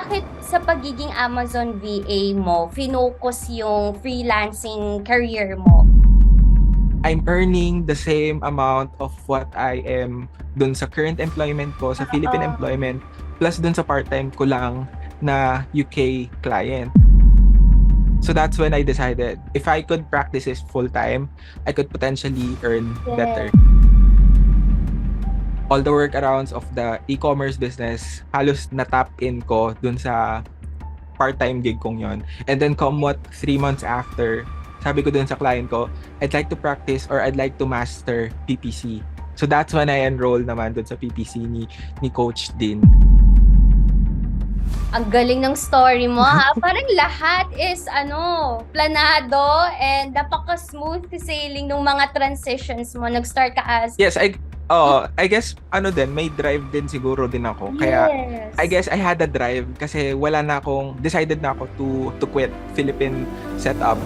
bakit sa pagiging Amazon VA mo, finocus yung freelancing career mo? I'm earning the same amount of what I am dun sa current employment ko, sa Philippine Oo. employment, plus dun sa part-time ko lang na UK client. So that's when I decided if I could practice this full-time, I could potentially earn better. Yes. All the workarounds of the e-commerce business, halos na-tap in ko dun sa part-time gig kong yon. And then come what 3 months after, sabi ko dun sa client ko, I'd like to practice or I'd like to master PPC. So that's when I enrolled naman dun sa PPC ni Coach Din. Ang galing ng story mo, ha? Parang lahat is planado and napaka-smooth sailing ng mga transitions mo. Nag-start ka as Yes, I guess may drive din siguro din ako. Kaya I yes. guess I had a drive kasi decided na ako to quit Philippine setup.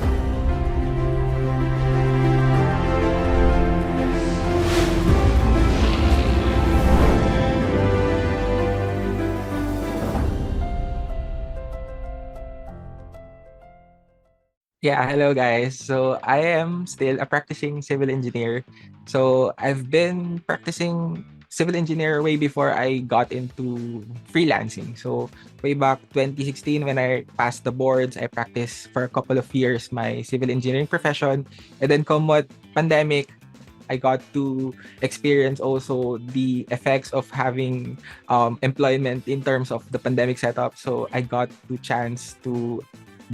Yeah, hello guys. So I am still a practicing civil engineer. So I've been practicing civil engineer way before I got into freelancing. So way back 2016 when I passed the boards, I practiced for a couple of years my civil engineering profession. And then come what pandemic, I got to experience also the effects of having employment in terms of the pandemic setup. So I got the chance to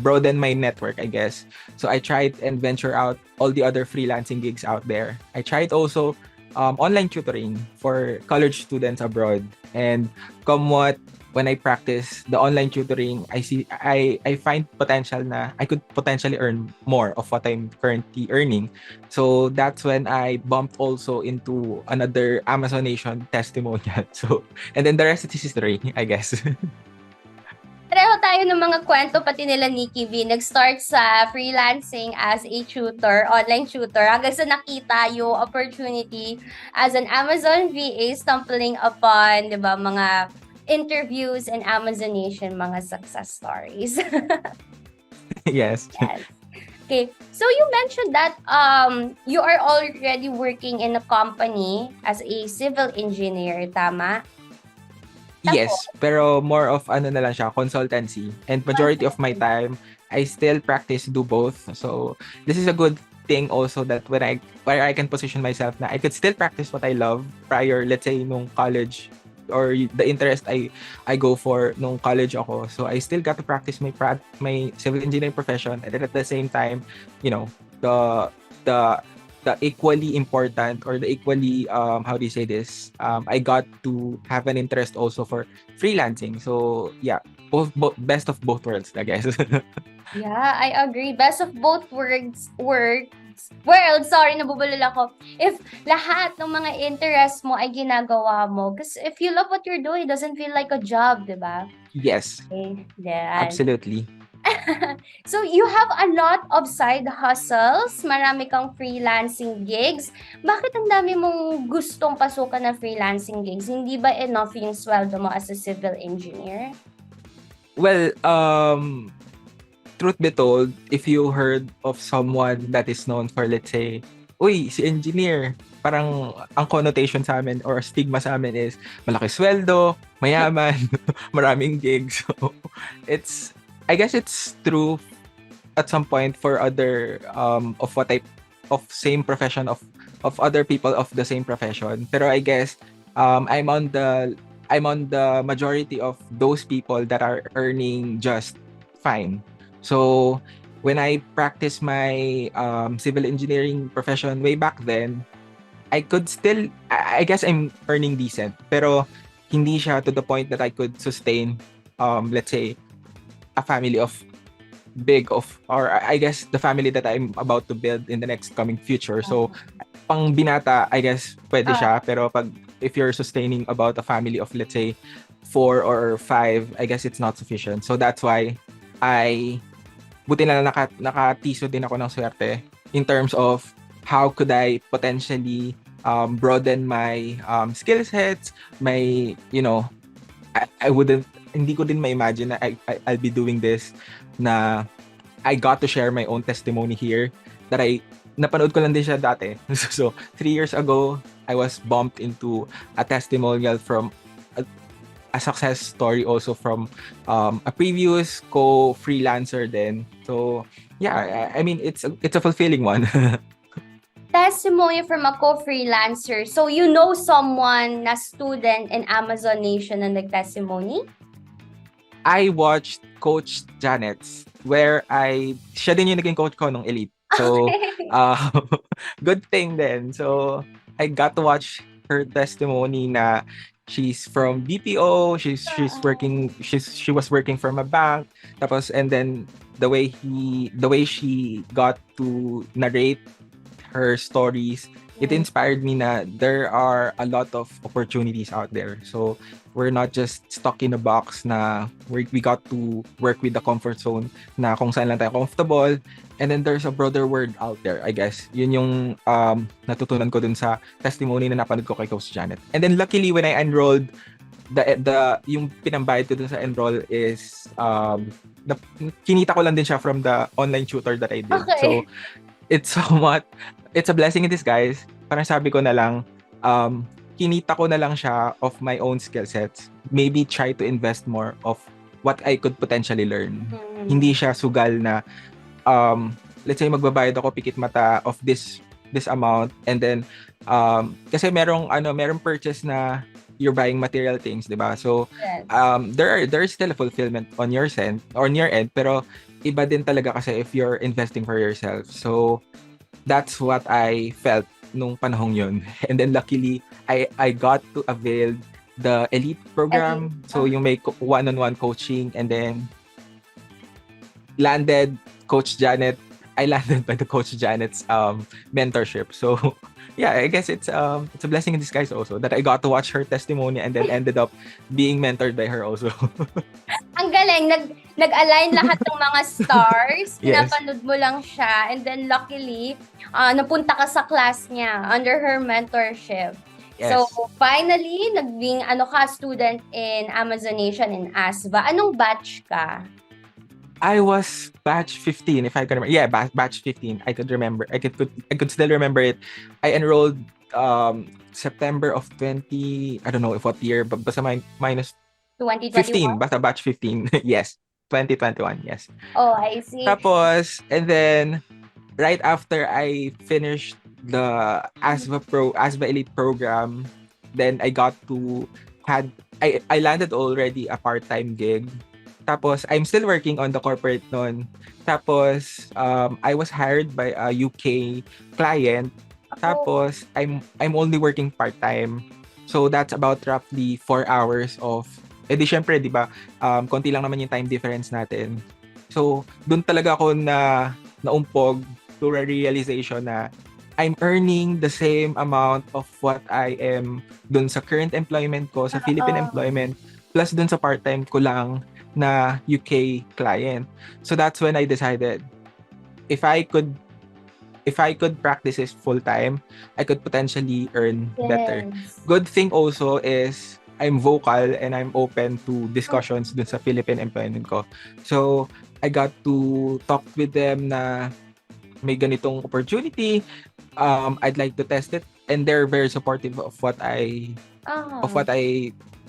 broaden my network, I guess. So I tried and venture out all the other freelancing gigs out there. I tried also online tutoring for college students abroad. And come what, when I practice the online tutoring, I find potential na I could potentially earn more of what I'm currently earning. So that's when I bumped also into another Amazon Nation testimonial. So and then the rest is history, I guess. Pareho tayo ng mga kwento pati nila Nikki V. Nag-start sa freelancing as a tutor, online tutor, hanggang sa nakita yung opportunity as an Amazon VA stumbling upon, di ba, mga interviews and Amazonation, mga success stories. Yes. Yes. Okay. So you mentioned that you are already working in a company as a civil engineer, tama? Yes, pero more of na lang siya, consultancy. And majority of my time, I still practice do both. So this is a good thing also that where I can position myself na I could still practice what I love prior, let's say, nung college or the interest I go for nung college ako. So I still got to practice my civil engineering profession, and then at the same time, you know, the the the equally important or the equally how do you say this, I got to have an interest also for freelancing. So yeah, both best of both worlds, I guess. Yeah, I agree. Best of both worlds, sorry, nabubulol ako. If lahat ng mga interest mo ay ginagawa mo, because if you love what you're doing, it doesn't feel like a job, di ba? Yes, Okay, yan. absolutely. So, you have a lot of side hustles, marami kang freelancing gigs. Bakit ang dami mong gustong pasukan na freelancing gigs? Hindi ba enough yung sweldo mo as a civil engineer? Well, truth be told, if you heard of someone that is known for, let's say, uy, si engineer, parang ang connotation sa amin or stigma sa amin is malaki sweldo, mayaman, maraming gigs. So, I guess it's true at some point for other of same profession of other people of the same profession. Pero I guess I'm on the majority of those people that are earning just fine. So when I practiced my civil engineering profession way back then, I could still, I guess I'm earning decent, pero hindi siya to the point that I could sustain, let's say, a family of or I guess the family that I'm about to build in the next coming future. So pang binata, I guess pwede siya, pero if you're sustaining about a family of, let's say, 4 or 5, I guess it's not sufficient. So that's why buti na lang nakatiso din ako ng swerte in terms of how could I potentially broaden my skill sets, my, I wouldn't hindi ko din ma-imagine na I'll be doing this, na I got to share my own testimony here, that napanood ko lang din siya dati. So 3 years ago, I was bumped into a testimonial from a success story also from a previous co-freelancer then. So yeah, I mean, it's a fulfilling one. Testimony from a co-freelancer. So you know someone na student in Amazon Nation na nag-testimony? I watched Coach Janet's, where siya din yung naging coach ko nung Elite. So, Okay. good thing then. So, I got to watch her testimony na she's from BPO, she's working, she was working from a bank. Tapos, and then the way she got to narrate her stories, it inspired me na there are a lot of opportunities out there. So we're not just stuck in a box na we got to work with the comfort zone na kung saan lang tayo comfortable. And then there's a broader world out there, I guess. Yun yung natutunan ko dun sa testimony na napanood ko kay Coach Janet. And then luckily when I enrolled, yung pinambayad ko dun sa enroll is kinita ko lang din siya from the online tutor that I did. Okay. So it's a blessing in disguise. Parang sabi ko na lang, kinita ko na lang siya of my own skill sets. Maybe try to invest more of what I could potentially learn. Hindi siya sugal na, let's say magbabayad ako pikit mata of this amount, and then kasi merong purchase na you're buying material things, 'di ba? So Yes. there's still a fulfillment on your end, pero iba din talaga kasi if you're investing for yourself. So that's what I felt nung panahong yun. And then luckily I got to avail the elite program. So yung may one-on-one coaching, and then landed Coach Janet. I landed by the Coach Janet's mentorship. So yeah, I guess it's a blessing in disguise also that I got to watch her testimony and then ended up being mentored by her also. Ang galing, nag-align lahat ng mga stars. Yes. Pinapanood mo lang siya, and then luckily napunta ka sa class niya under her mentorship. Yes. So finally, naging student in Amazon Nation in ASVA. Anong batch ka? I was batch 15, if I can remember. Yeah, batch 15. I could remember. I could still remember it. I enrolled September of 20, I don't know if what year, but basta minus 15, 2021? basta batch 15. Yes, 2021, yes. Oh, I see. Tapos, and then right after I finished the ASVA Elite program, then I landed already a part-time gig. Tapos, I'm still working on the corporate noon. Tapos, I was hired by a UK client. Tapos, I'm only working part-time. So, that's about roughly 4 hours of... Eh di syempre, di ba, konti lang naman yung time difference natin. So, dun talaga ako naumpog to a realization na I'm earning the same amount of what I am dun sa current employment ko, sa Philippine employment, plus dun sa part-time ko lang na UK client. So that's when I decided if I could practice this full time, I could potentially earn better. Good thing also is I'm vocal and I'm open to discussions dun sa Philippine employment ko. So I got to talk with them na may ganitong opportunity. I'd like to test it, and they're very supportive of what I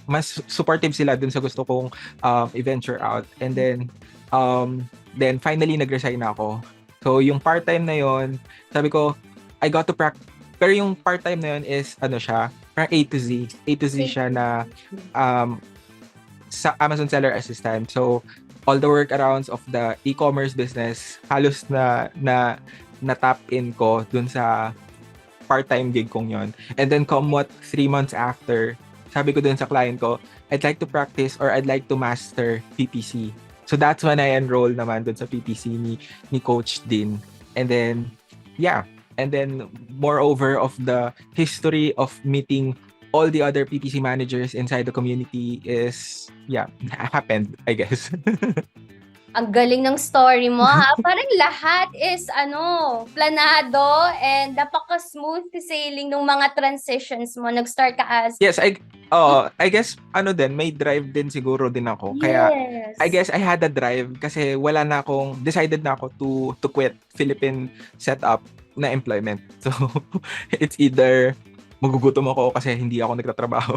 mas supportive sila dun sa gusto kong i-venture out. And then finally nag-resign ako. So yung part-time na yon, sabi ko I got to practice. Pero yung part-time na yon is siya, parang A to Z siya na sa Amazon seller assistant. So all the workarounds of the e-commerce business halos na tap in ko dun sa part-time gig kong yon. And then 3 months after, sabi ko dun sa client ko, I'd like to practice or I'd like to master PPC. So that's when I enrolled naman dun sa PPC ni Coach Din. And then, yeah. And then, moreover of the history of meeting all the other PPC managers inside the community is, yeah, happened, I guess. Ang galing ng story mo, ha? Parang lahat is, planado and napaka-smooth sailing ng mga transitions mo. Nag-start ka as... Yes, I guess ano din, may drive din siguro din ako. Kaya I Yes. guess I had a drive kasi decided na ako to quit Philippine setup na employment. So it's either magugutom ako kasi hindi ako nagtatrabaho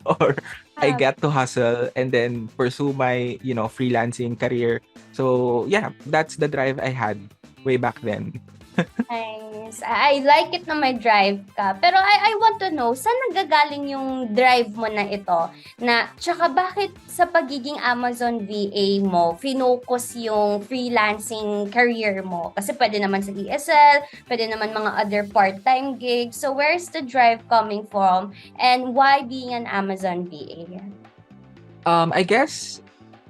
or I Ah, get to hustle and then pursue my, freelancing career. So yeah, that's the drive I had way back then. nice. I like it na may drive ka. Pero I want to know, saan nanggagaling yung drive mo na ito? Tsaka bakit sa pagiging Amazon VA mo, finocus yung freelancing career mo? Kasi pwede naman sa ESL, pwede naman mga other part-time gigs. So where's the drive coming from? And why being an Amazon VA? I guess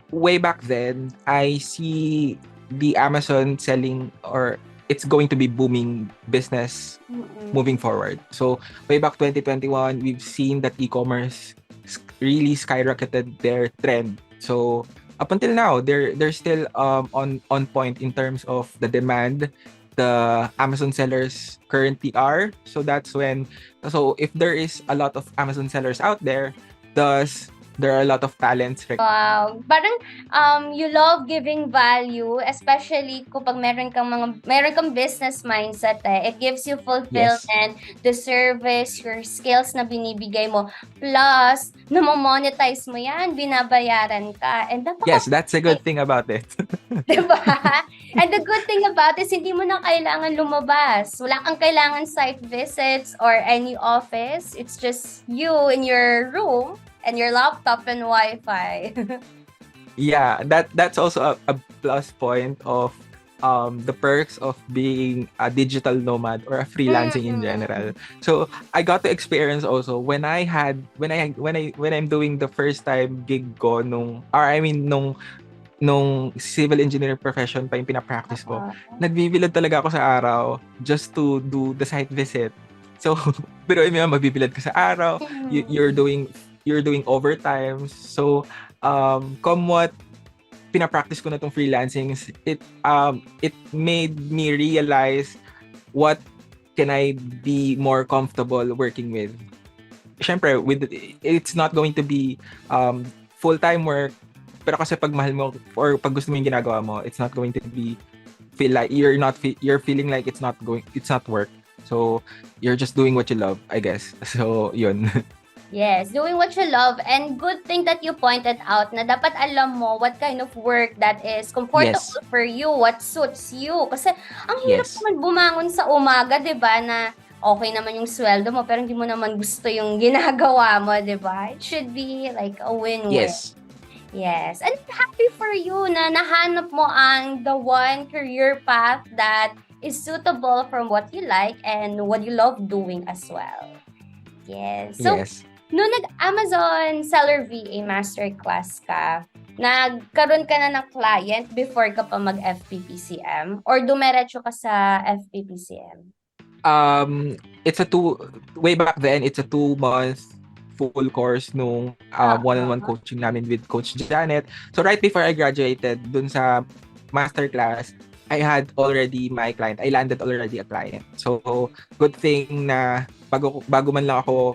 way back then, I see the Amazon selling or it's going to be booming business Mm-mm. moving forward. So way back 2021, we've seen that e-commerce really skyrocketed their trend. So up until now, they're still on point in terms of the demand the Amazon sellers currently are. So if there is a lot of Amazon sellers out there, thus there are a lot of talents. Wow. Parang you love giving value, especially kapag meron kang business mindset eh. It gives you Yes. fulfillment, the service, your skills na binibigay mo. Plus, namo-monetize mo yan, binabayaran ka. And Yes, that's a good thing about it. diba? And the good thing about is hindi mo na kailangan lumabas. Wala kang kailangan site visits or any office. It's just you in your room and your laptop and Wi-Fi. Yeah, that's also a plus point of the perks of being a digital nomad or a freelancing in Mm. general. So I got to experience also when I'm doing the first time gig ko nung civil engineering profession pa yung pinapractice ko. Oo. Nagbibilad talaga ako sa araw just to do the site visit. So, pero yung magbibilad ka sa araw, you, Mm. you're doing you're doing overtime. So, come what pinapractice ko na tong freelancing, it made me realize what can I be more comfortable working with. Siyempre, it's not going to be full-time work, pero kasi pag mahal mo or pag gusto mo yung ginagawa mo, it's not going to be feel like you're feeling like it's not work. So, you're just doing what you love, I guess. So, yun. Yes, doing what you love, and good thing that you pointed out na dapat alam mo what kind of work that is Yes. comfortable for you, what suits you. Kasi ang hirap Yes. naman bumangon sa umaga, 'di ba, na okay naman yung sweldo mo pero hindi mo naman gusto yung ginagawa mo, 'di ba? It should be like a win-win. Yes. Yes, and happy for you na nahanap mo ang the one career path that is suitable from what you like and what you love doing as well. Yes. So, Yes. nung nag-Amazon Seller VA Masterclass ka, nagkaroon ka na ng client before ka pa mag-FPPCM or dumiretso ka sa FPPCM? Um, it's a two way back then, it's a 2 month full course nung one-on-one Oo. coaching namin with Coach Janet. So right before I graduated dun sa masterclass, I had already my client. I landed already a client. So good thing na bago man lang ako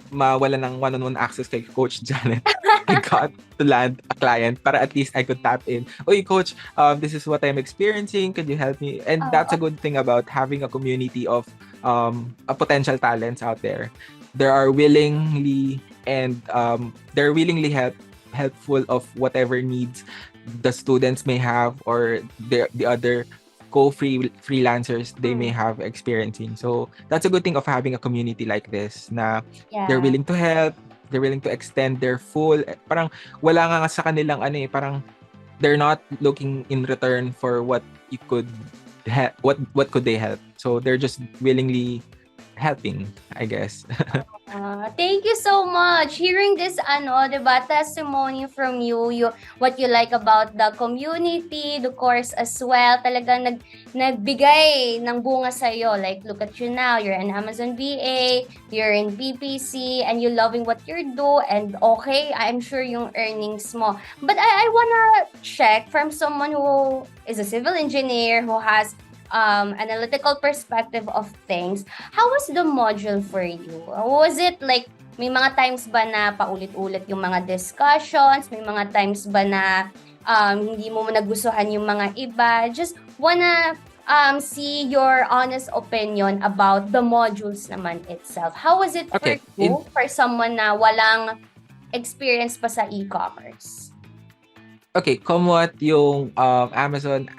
mawala ng one-on-one access kay Coach Janet, I got to land a client para at least I could tap in. Oy, Coach, this is what I'm experiencing. Could you help me? And that's Oo. a good thing about having a community of a potential talents out there. There are willingly and they're willingly helpful of whatever needs the students may have or the other freelancers they may Mm. have experiencing. So that's a good thing of having a community like this na they're Yeah. willing to help, they're willing to extend their parang wala nga sa kanilang parang they're not looking in return for what you could what could they help. So they're just willingly helping, I guess. Thank you so much. Hearing this, 'di ba, testimony from you, what you like about the community, the course as well, talagang nagbigay ng bunga sa iyo. Like, look at you now, you're an Amazon VA, you're in PPC, and you loving what you do, and okay, I'm sure yung earnings mo. But I wanna check from someone who is a civil engineer, who has analytical perspective of things, how was the module for you? Was it like may mga times ba na paulit-ulit yung mga discussions? May mga times ba na hindi mo nagustuhan yung mga iba? Just wanna see your honest opinion about the modules naman itself. How was it for Okay, you, for someone na walang experience pa sa e-commerce? Kumot yung Amazon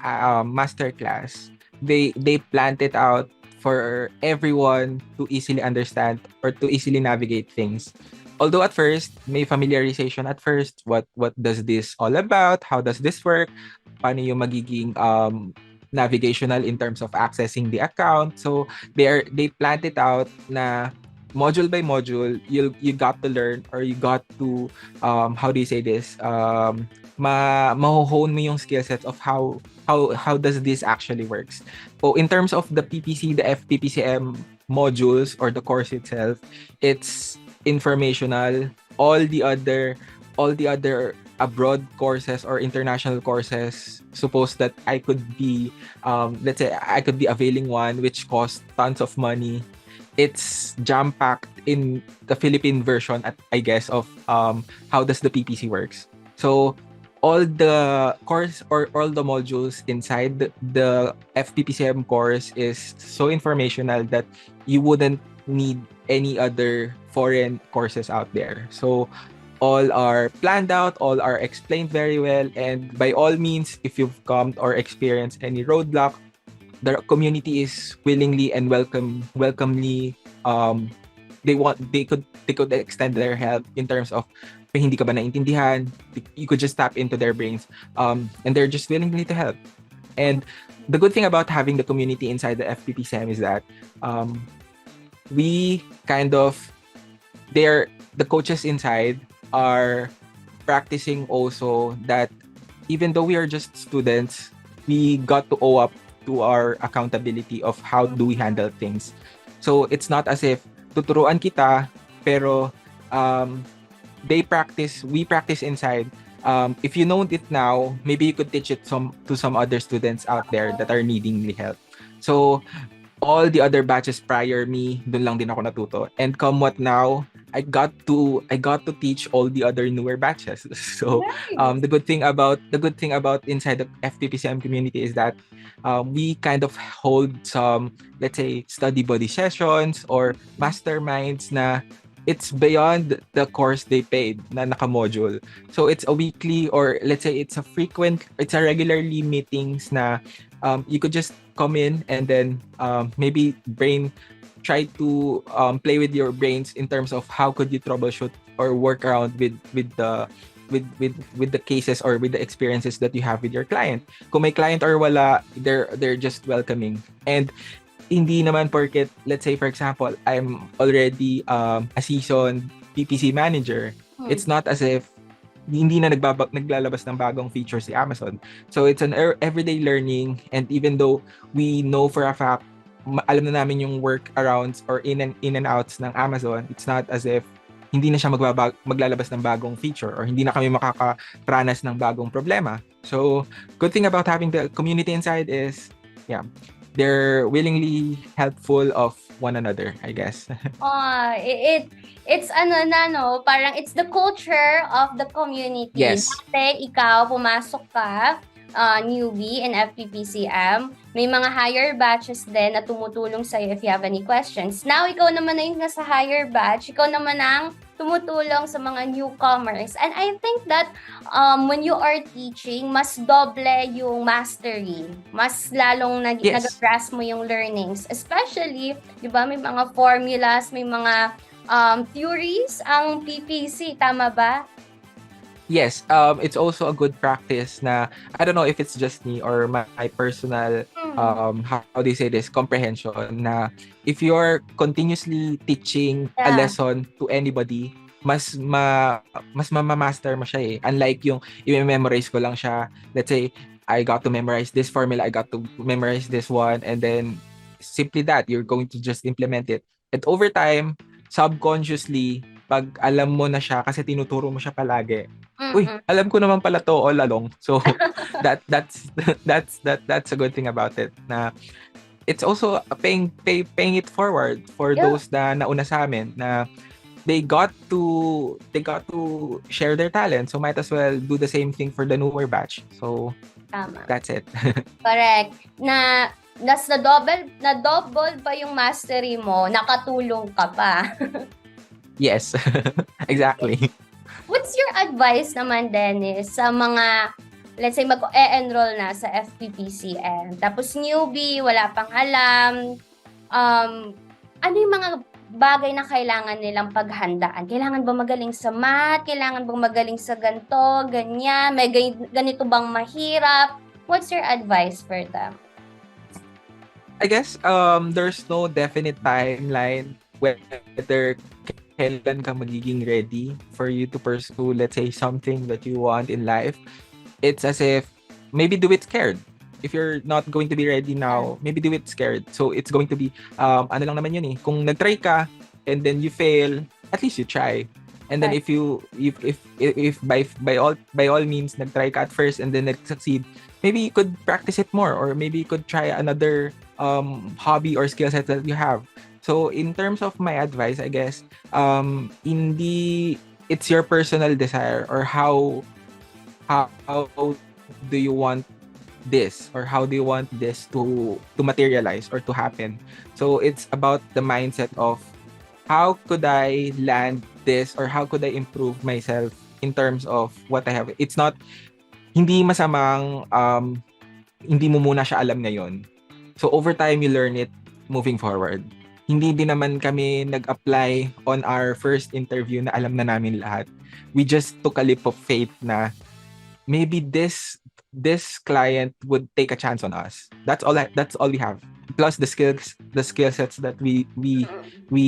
masterclass, they planned it out for everyone to easily understand or to easily navigate things. Although at first, may familiarization at first, what does this all about? How does this work? Paano yung magiging navigational in terms of accessing the account? So they planned it out na module by module, you got to learn or you got to how do you say this? Maho-hone mo yung skill sets of how does this actually works. So in terms of the PPC, the FPPCM modules or the course itself, it's informational. All the other abroad courses or international courses, suppose that I could be let's say I could be availing one which costs tons of money. It's jam-packed in the Philippine version at I guess of how does the PPC works. So all the course or all the modules inside the FPPCM course is so informational that you wouldn't need any other foreign courses out there. So all are planned out, all are explained very well, and by all means, if you've come or experienced any roadblock, the community is willingly and welcomely they could extend their help in terms of kung hindi ka ba naintindihan, you could just tap into their brains, and they're just willingly to help. And the good thing about having the community inside the FPPCM is that we kind of the coaches inside are practicing also that even though we are just students, we got to owe up to our accountability of how do we handle things. So it's not as if tuturuan kita, pero we practice inside. If you know it now, maybe you could teach it to some other students out there that are needing the help. So all the other batches prior me, dun lang din ako natuto. And come what now, I got to teach all the other newer batches. So Nice. the good thing about inside the FPPCM community is that we kind of hold some, let's say, study buddy sessions or masterminds na it's beyond the course they paid na naka-module. So it's a weekly or let's say it's a regularly meetings na you could just come in and then maybe try to play with your brains in terms of how could you troubleshoot or work around with the cases or with the experiences that you have with your client. Kung may client or wala, they're just welcoming. And hindi naman porket, let's say for example, I'm already a seasoned PPC manager. It's not as if hindi na naglalabas ng bagong features si Amazon. So it's an everyday learning, and even though we know for a fact alam na namin yung workarounds or in and outs ng Amazon, it's not as if hindi na siya maglalabas ng bagong feature or hindi na kami makakaranas ng bagong problema. So, good thing about having the community inside is, they're willingly helpful of one another, I guess. It's parang it's the culture of the community. Yes. Dati ikaw, pumasok ka, newbie in FPPCM, may mga higher batches din na tumutulong sa'yo if you have any questions. Now, ikaw naman na yung nasa higher batch, ikaw naman ang tumutulong sa mga newcomers. And I think that when you are teaching, mas doble yung mastery. Mas lalong nag-grasp mo yung learnings. Especially, di ba, may mga formulas, may mga theories ang PPC, tama ba? Yes, it's also a good practice na, I don't know if it's just me or my personal, how do you say this, comprehension, na if you're continuously teaching a lesson to anybody, mas ma-master mo siya eh. Unlike yung i-memorize ko lang siya, let's say, I got to memorize this formula, I got to memorize this one, and then simply that, you're going to just implement it. And over time, subconsciously, pag alam mo na siya kasi tinuturo mo siya palagi, uy, alam ko naman pala to all along. So, that's a good thing about it. Na it's also paying it forward for Yeah, those na nauna sa amin na they got to share their talent. So might as well do the same thing for the newer batch. So tama. that's it. Correct. Na double pa yung mastery mo, nakatulong ka pa. Yes. Exactly. What's your advice naman, Dennis, sa mga, let's say, mag-e-enroll na sa FPPCM, tapos newbie, wala pang alam, ano yung mga bagay na kailangan nilang paghandaan? Kailangan ba magaling sa math? Kailangan bang magaling sa ganito, ganyan? May ganito bang mahirap? What's your advice for them? I guess there's no definite timeline whether kailan ka magiging ready for you to pursue, let's say, something that you want in life. It's as if maybe do it scared. If you're not going to be ready now, maybe do it scared. So it's going to be ano lang naman yun eh. Kung nag-try ka and then you fail, at least you try. And then Right. if by all means nag-try ka at first and then nag-succeed, maybe you could practice it more, or maybe you could try another hobby or skill set that you have. So in terms of my advice, I guess hindi it's your personal desire, or how do you want this, or how do you want this to materialize or to happen. So it's about the mindset of how could I land this, or how could I improve myself in terms of what I have. It's not, hindi masamang hindi mo muna siya alam ngayon. So over time, you learn it moving forward. Hindi din naman kami nag-apply on our first interview na alam na namin lahat. We just took a leap of faith na maybe this client would take a chance on us. That's all we have. Plus the skill sets that we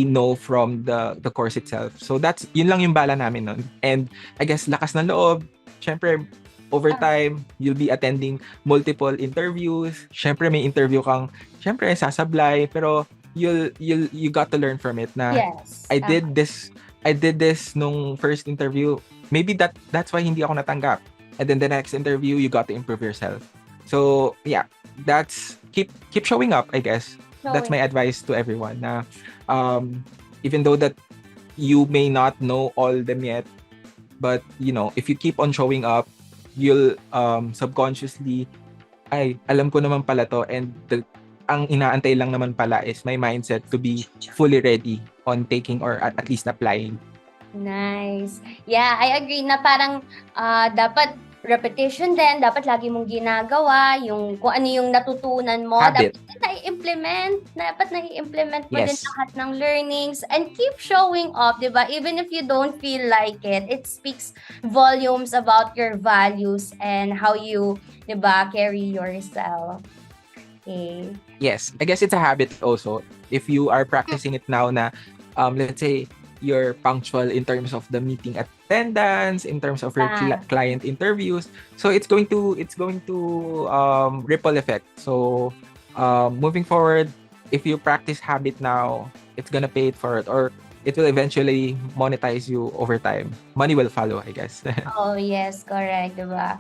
know from the course itself. So that's yun lang yung bala namin nun. And I guess lakas ng loob. Syempre over time, you'll be attending multiple interviews. Syempre may interview kang syempre sasablay, pero you got to learn from it na Yes. I did this nung first interview. Maybe that's why hindi ako natanggap. And then the next interview, you got to improve yourself. So yeah, that's keep showing up, I guess. That's my advice to everyone. Na even though that you may not know all them yet, but you know, if you keep on showing up, you'll subconsciously, ay, alam ko naman pala to, and ang inaantay lang naman pala is my mindset to be fully ready on taking or at least applying. Nice. Yeah, I agree na parang dapat repetition din, dapat lagi mong ginagawa, yung kung ano yung natutunan mo, Habit. dapat nai-implement mo din Yes. lahat ng learnings, and keep showing up, di ba? Even if you don't feel like it speaks volumes about your values and how you, di ba, carry yourself. Okay. Yes, I guess it's a habit also. If you are practicing it now na, let's say, you're punctual in terms of the meeting attendance, in terms of your client interviews. So it's going to ripple effect. So moving forward, if you practice habit now, it's gonna pay it forward, or it will eventually monetize you over time. Money will follow, I guess. Oh, yes, correct, diba?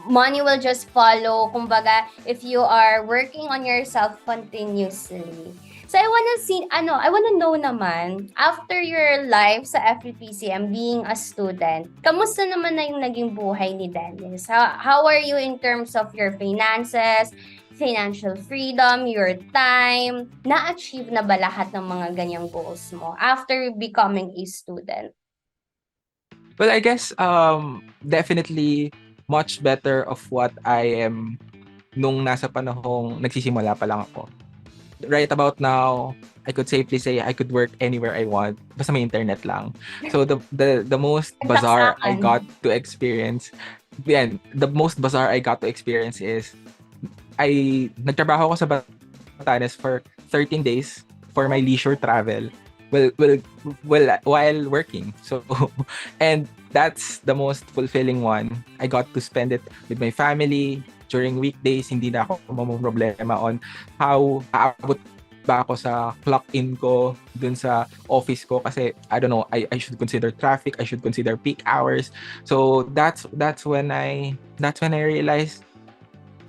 Money will just follow, kumbaga, if you are working on yourself continuously. So I wanna know naman, after your life sa FPPCM, being a student, kamusta naman na yung naging buhay ni Dennis? How are you in terms of your finances, financial freedom, your time? Na-achieve na ba lahat ng mga ganyang goals mo after becoming a student? Well, I guess definitely much better of what I am nung nasa panahong nagsisimula pa lang ako. Right about now, I could safely say I could work anywhere I want, basta may internet lang. So the most bizarre I got to experience, the most bizarre I got to experience is nagtrabaho ako sa Batanes for 13 days for my leisure travel. Well, while working. So, and that's the most fulfilling one. I got to spend it with my family during weekdays. Hindi na ako mamumroblema on how aabot ba ako sa clock in ko dun sa office ko kasi I don't know, I should consider traffic, I should consider peak hours. So that's when I realized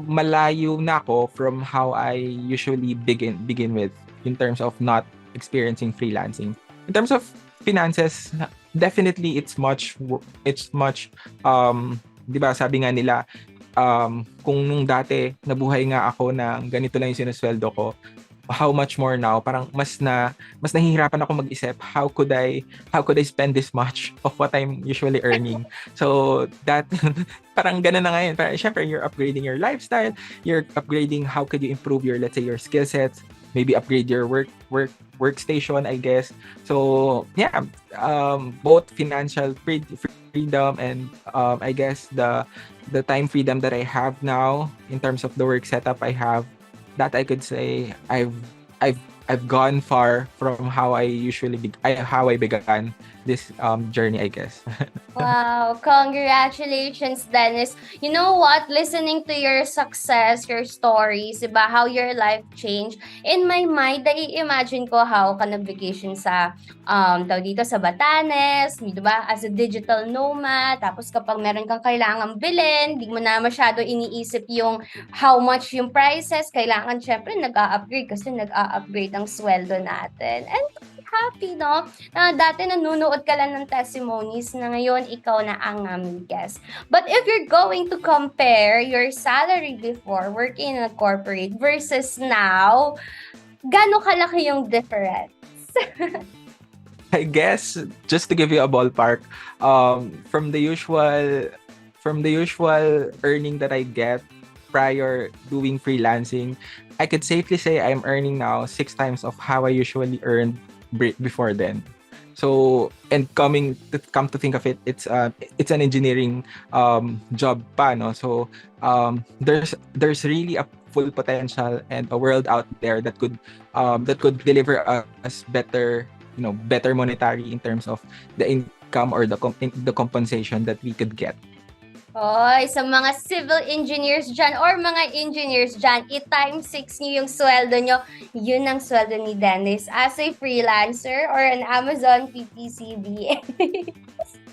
malayo na ako from how I usually begin with in terms of not experiencing freelancing. In terms of finances, definitely it's much 'di ba sabi nga nila kung nung dati nabuhay nga ako ng ganito lang yung sinusweldo ko, how much more now, parang mas nahihirapan ako mag-isip how could I spend this much of what I'm usually earning. So that parang ganun na ngayon, parang syempre you're upgrading your lifestyle, you're upgrading how could you improve your, let's say, your skill sets, maybe upgrade your workstation, I guess. So yeah, both financial freedom and I guess the time freedom that I have now in terms of the work setup I have, that I could say I've I've gone far from how how I began this journey, I guess. Wow, congratulations, Dennis. You know what? Listening to your success, your stories, diba, how your life changed, in my mind, nai-imagine ko how ka nag-vacation sa, tawag dito, sa Batanes, diba, as a digital nomad, tapos kapag meron kang kailangang bilhin, di mo na masyado iniisip yung how much yung prices, kailangan syempre nag-a-upgrade kasi nag-a-upgrade ang sweldo natin. And happy, no? Dati nanonood ka lang ng testimonies na ngayon ikaw na ang aming guest. But if you're going to compare your salary before working in a corporate versus now, gaano kalaki yung difference? I guess just to give you a ballpark, from the usual earning that I get prior doing freelancing, I could safely say I'm earning now 6 times of how I usually earned before then. So, and come to think of it, it's an engineering job pa, no? So there's really a full potential and a world out there that could deliver us better, better monetary in terms of the income or the compensation that we could get. Oy, sa mga civil engineers dyan or mga engineers dyan, i-times 6 nyo yung sweldo nyo. Yun ang sweldo ni Dennis as a freelancer or an Amazon PPC VA.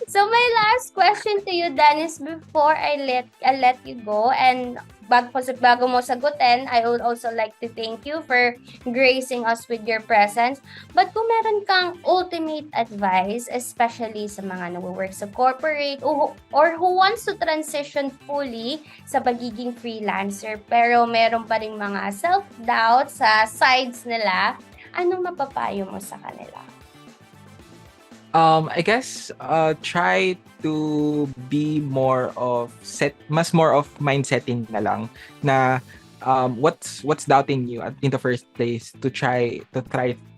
So my last question to you, Dennis, before I let you go, and bago mo sagutin, I would also like to thank you for gracing us with your presence. But kung meron kang ultimate advice, especially sa mga nag-work sa corporate or who wants to transition fully sa pagiging freelancer, pero meron pa ring mga self-doubt sa sides nila, anong mapapayo mo sa kanila? I guess try to be more of mindsetting na lang na what's doubting you in the first place to try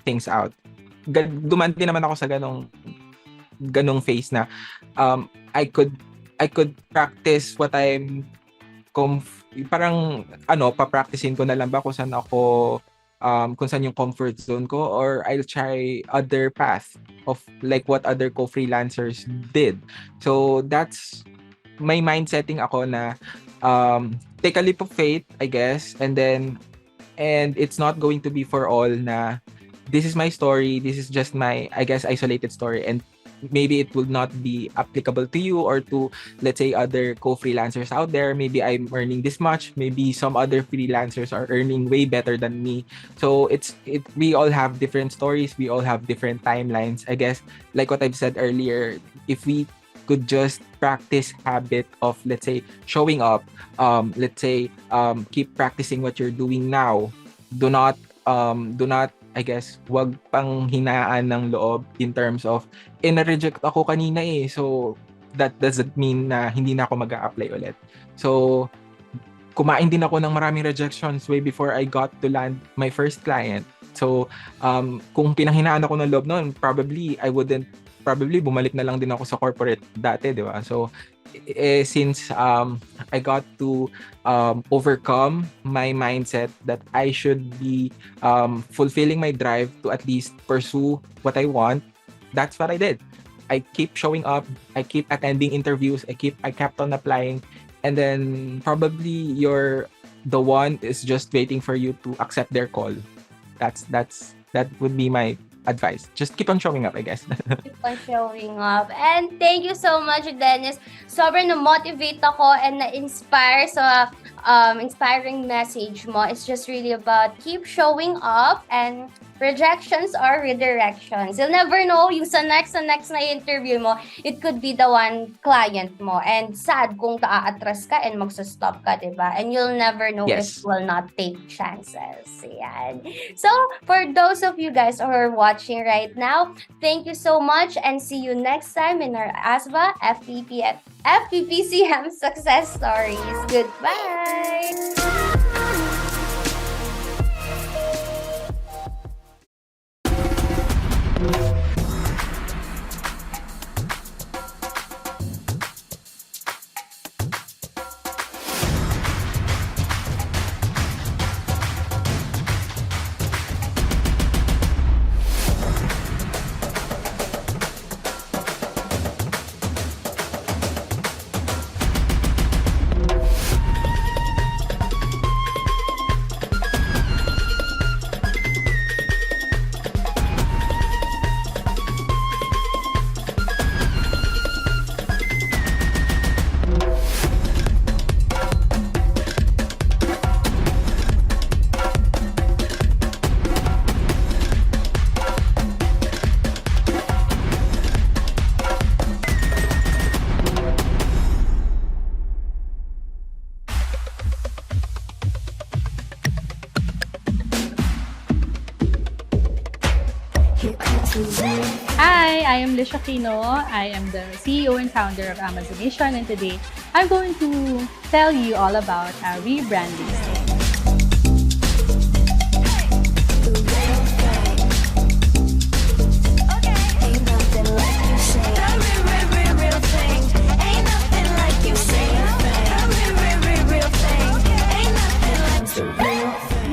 things out. Dumaan din naman ako sa ganong phase na I could practice what I'm parang pa-practicein ko na lang ba kung saan yung comfort zone ko, or I'll try other path of like what other co-freelancers did. So that's my mindsetting ako na take a leap of faith, I guess, and it's not going to be for all na this is my story, this is just my, I guess, isolated story, and maybe it will not be applicable to you or to, let's say, other co-freelancers out there. Maybe I'm earning this much, maybe some other freelancers are earning way better than me. So we all have different stories, we all have different timelines. I guess like what I've said earlier, if we could just practice habit of, let's say, showing up, let's say, keep practicing what you're doing now. Do not I guess, wag pang hinaan ng loob in terms of, na-reject ako kanina so that doesn't mean na hindi na ako mag-a-apply ulit. So, kumain din ako ng maraming rejections way before I got to land my first client. So, kung pinanghinaan ako ng loob noon, probably bumalik na lang din ako sa corporate dati, di ba? So, since I got to overcome my mindset that I should be fulfilling my drive to at least pursue what I want, that's what I did. I keep showing up, I keep attending interviews, I kept on applying, and then probably the one is just waiting for you to accept their call. that would be my advice. Just keep on showing up, I guess. Keep on showing up. And thank you so much, Dennis. Sobrang na-motivate ako and na-inspire sa inspiring message mo. It's just really about keep showing up, and rejections or redirections. You'll never know, yung sa next na interview mo, it could be the one client mo. And sad kung aaatras ka and magsastop ka, diba? And you'll never know if Yes. you will not take chances. Yan. So, for those of you guys who are watching right now, thank you so much and see you next time in our ASBA FPPCM success stories. Goodbye! Hi, I am Lish Aquino. I am the CEO and founder of Amazonation, and today I'm going to tell you all about our rebranding stage.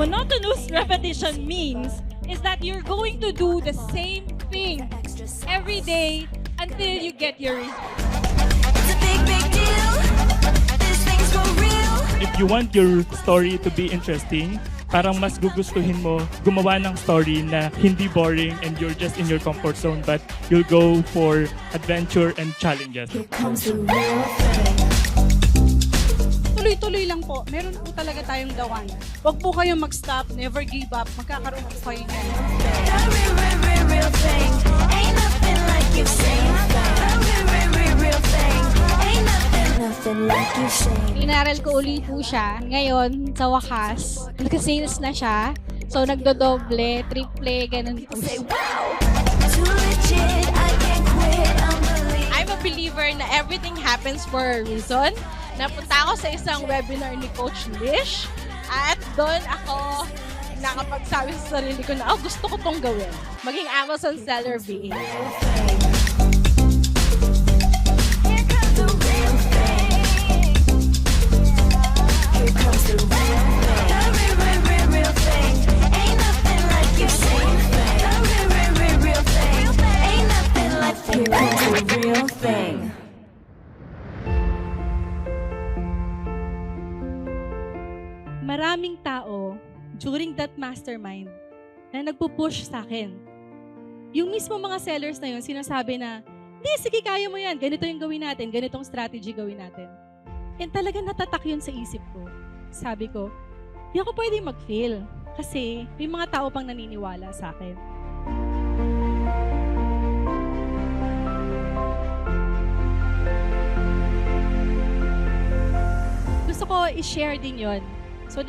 Monotonous repetition means is that you're going to do the same thing every day until you get your result. It's a big deal. This thing's for real. If you want your story to be interesting, parang mas gugustuhin mo gumawa ng story na hindi boring and you're just in your comfort zone, but you'll go for adventure and challenges. Here comes the real thing. Tuloy-tuloy lang po. Meron po talaga tayong gawan. Huwag po kayong mag-stop, never give up. Magkakaroon po kayo niyan. The real thing. Ain't nothing like you sing. The real thing. Ain't nothing like you sing. Inaral ko ulit po siya. Ngayon, sa wakas, nagka-sales na siya. So, nagdodoble, triple, ganun po. Say wow. Too legit. I can't quit. I'm a believer na everything happens for a reason. Napunta ako sa isang webinar ni Coach Lish at doon ako nakapagsabi sa sarili ko na gusto ko tong gawin. Maging Amazon seller VA. Here comes the real thing. Here comes the real thing. The real thing. Ain't nothing like you sing. The real thing. Ain't nothing like. Here comes the real thing. Maraming tao during that mastermind na nagpo-push sa akin. Yung mismo mga sellers na yun, sinasabi na, hindi, sige, kaya mo yan. Ganito yung gawin natin. Ganitong strategy gawin natin. And talagang natatak yun sa isip ko. Sabi ko, di ako pwede mag-fail. Kasi may mga tao pang naniniwala sa akin. Gusto ko i-share din yon. So,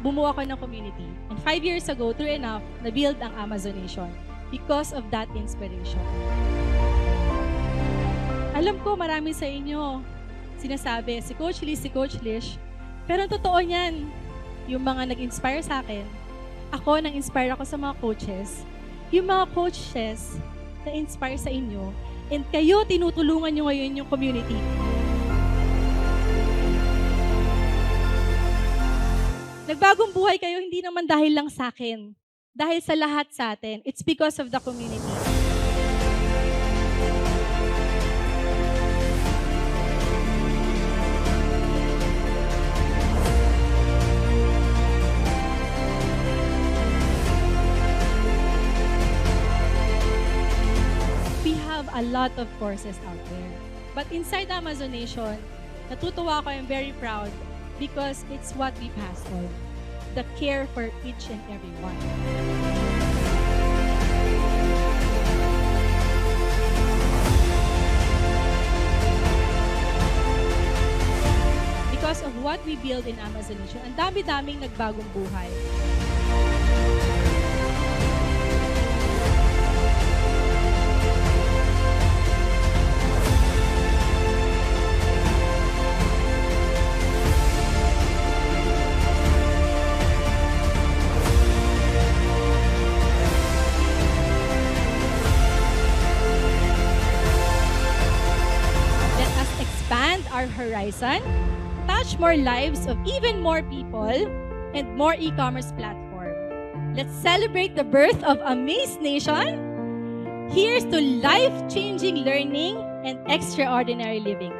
bumuo ako ng community. And 5 years ago, true enough, na-build ang Amazonation because of that inspiration. Alam ko, marami sa inyo sinasabi, si Coach Lish. Pero totoo niyan, yung mga nag-inspire sa akin, ako, nang-inspire ako sa mga coaches, yung mga coaches na-inspire sa inyo, and kayo, tinutulungan nyo ngayon yung community. Nagbagong buhay kayo, hindi naman dahil lang sa akin. Dahil sa lahat sa atin. It's because of the community. lot of courses out there. But inside Amazon Nation, natutuwa ako, I'm very proud because it's what we pass on. The care for each and every one. Because of what we build in Amazon Nation, ang dami-daming nagbagong buhay. Let us expand our horizon, touch more lives of even more people, and more e-commerce platform. Let's celebrate the birth of Amaze Nation. Here's to life-changing learning and extraordinary living.